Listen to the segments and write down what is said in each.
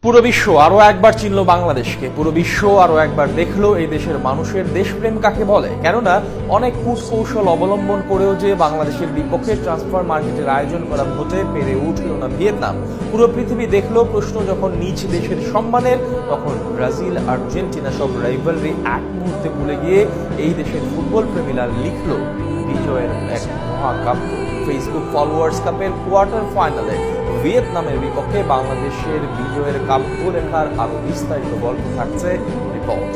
পুরো বিশ্ব আরো একবার চিনল বাংলাদেশকে, পুরো বিশ্ব আরো একবার দেখলো এই দেশের মানুষের দেশপ্রেম কাকে বলে। কেননা অনেক কূটকৌশল অবলম্বন করেও যে বাংলাদেশের বিপক্ষে ট্রান্সফার মার্কেটের আয়োজন করা হতে পেরে উঠল না ভিয়েতনাম। পুরো পৃথিবী দেখলো প্রশ্ন যখন নিজ দেশের সম্মানের, তখন ব্রাজিল আর্জেন্টিনা সব রাইভালরি এক মুহূর্তে ভুলে গিয়ে এই দেশের ফুটবল প্রেমীরা লিখলো বিজয়ের এক মহাকাব্য। ফেসবুক ফলোয়ার্স কাপের কোয়ার্টার ফাইনালে ভিয়েতনামের বিপক্ষে বাংলাদেশের বিজয়ের কাব্য লেখার আরো বিস্তারিত গল্প থাকছে রিপোর্ট।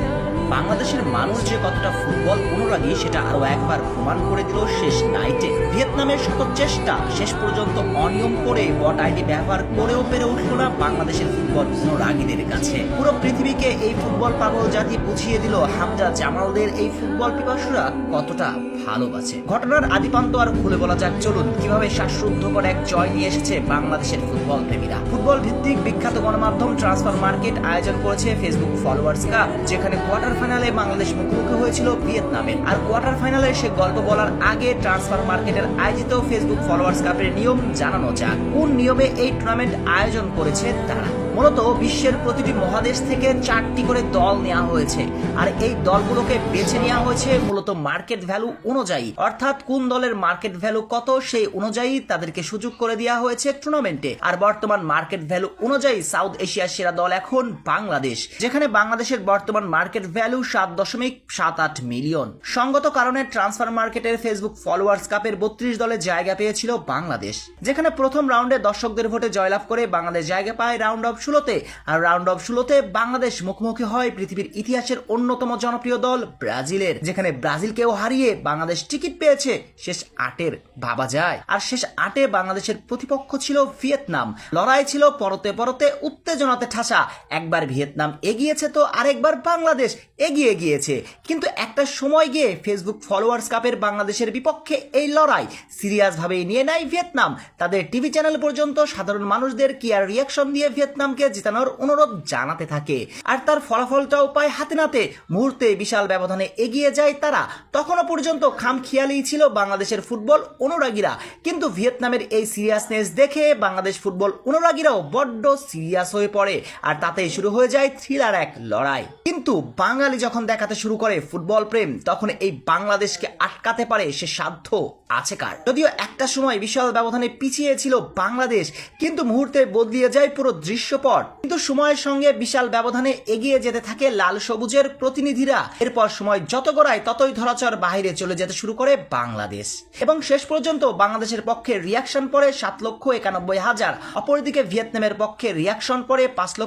বাংলাদেশের মানুষ যে কতটা ফুটবল অনুরাগী সেটা আরো একবার প্রমাণ করে দিল শেষ নাইটে। ভিয়েতনামের শত চেষ্টা শেষ পর্যন্ত অনিয়ম করে বট আইডি ব্যবহার করেও পেরে উঠল না বাংলাদেশের ফুটবল অনুরাগীদের কাছে। পুরো পৃথিবীকে এই ফুটবল পাগল জাতি বুঝিয়ে দিল হামজা জামালদের এই ফুটবল পিপাসুরা কতটা ভালোবাসে। ঘটনার আদিপান্ত আর খুলে বলা যাক, চলুন কিভাবে শ্বাসরুদ্ধকর এক জয় নিয়ে এসেছে বাংলাদেশের ফুটবল প্রেমীরা। ফুটবল ভিত্তিক বিখ্যাত গণমাধ্যম ট্রান্সফার মার্কেট আয়োজন করেছে ফেসবুক ফলোয়ার্স কাপ, যেখানে কোয়ার্টার ফাইনালে বাংলাদেশ মুখোমুখি হয়েছিল ভিয়েতনামের। আর কোয়ার্টার ফাইনালে সে গল্প বলার আগে ট্রান্সফার মার্কেটের আয়োজিত ফেসবুক ফলোয়ার্স কাপের নিয়ম জানানো যাক। কোন নিয়মে এই টুর্নামেন্ট আয়োজন করেছে তারা? মূলত বিশ্বের প্রতিটি মহাদেশ থেকে 4টি করে দল নেওয়া হয়েছে, আর এই দলগুলোকে বেছে নেওয়া হয়েছে মূলত মার্কেট ভ্যালু অনুযায়ী, অর্থাৎ কোন দলের মার্কেট ভ্যালু কত সেই অনুযায়ী তাদেরকে সুযোগ করে দেওয়া হয়েছে টুর্নামেন্টে। আর বর্তমান মার্কেট ভ্যালু অনুযায়ী সাউথ এশিয়ার সেরা দল এখন বাংলাদেশ, যেখানে বাংলাদেশের বর্তমান মার্কেট ভ্যালু 7.78 মিলিয়ন। সঙ্গত কারণে ট্রান্সফার মার্কেটের ফেসবুক ফলোয়ার্স কাপের 32 দলে জায়গা পেয়েছিল বাংলাদেশ, যেখানে প্রথম রাউন্ডে দর্শকদের ভোটে জয়লাভ করে বাংলাদেশ জায়গা পায় রাউন্ড অফ 16-তে। আর রাউন্ড অফ 16-তে বাংলাদেশ মুখোমুখি হয় পৃথিবীর ইতিহাসের অন্যতম জনপ্রিয় দল ব্রাজিলের, যেখানে ব্রাজিলকেও হারিয়ে বাংলাদেশ টিকিট পেয়েছে শেষ 8-এর, ভাবা যায়। আর শেষ 8-এ বাংলাদেশের প্রতিপক্ষ ছিল ভিয়েতনাম। লড়াই ছিল পরতে পরতে, উত্তেজনাতে ঠাসা। একবার ভিয়েতনাম এগিয়েছে তো আরেকবার বাংলাদেশ এগিয়ে গিয়েছে, কিন্তু একটা সময় গিয়ে ফেসবুক ফলোয়ার্স কাপের বাংলাদেশের বিপক্ষে এই লড়াই সিরিয়াস ভাবে নিয়ে নেয় ভিয়েতনাম। তাদের টিভি চ্যানেল পর্যন্ত সাধারণ মানুষদের কি আর রিয়াকশন দিয়ে ভিয়েতনামকে জেতানোর অনুরোধ জানাতে থাকে, আর তার ফলাফলটাও পায় হাতে নাতে। মুহূর্তে বিশাল ব্যবধানে এগিয়ে যায় তারা। তখনও পর্যন্ত খামখেয়ালি ছিল বাংলাদেশের ফুটবল অনুরাগীরা, কিন্তু ভিয়েতনামের এই সিরিয়াসনেস দেখে বাংলাদেশ ফুটবল অনুরাগীরাও বড্ড সিরিয়াস হয়ে পড়ে, আর তাতেই শুরু হয়ে যায় থ্রিলার এক লড়াই। কিন্তু বাঙালি যখন দেখাতে শুরু করে ফুটবল প্রেম, তখন এই বাংলাদেশকে আটকাতে পারে সে সাধ্য আছে কার? যদিও একটা সময় বিশাল ব্যবধানে পিছিয়ে ছিল বাংলাদেশ, কিন্তু মুহূর্তে বদলিয়ে যায় পুরো দৃশ্যপট। কিন্তু সময়ের সঙ্গে বিশাল ব্যবধানে এগিয়ে যেতে থাকে লাল সবুজের প্রতিনিধিরা। এরপর সময় যত গড়ায় ততই ধরাচর বাইরে চলে যেতে শুরু করে বাংলাদেশ, এবং শেষ পর্যন্ত বাংলাদেশের পক্ষে রিয়াকশন পড়ে 7,91,000। অপরদিকে ভিয়েতনামের পক্ষে রিয়াকশন পড়ে 5,00,000।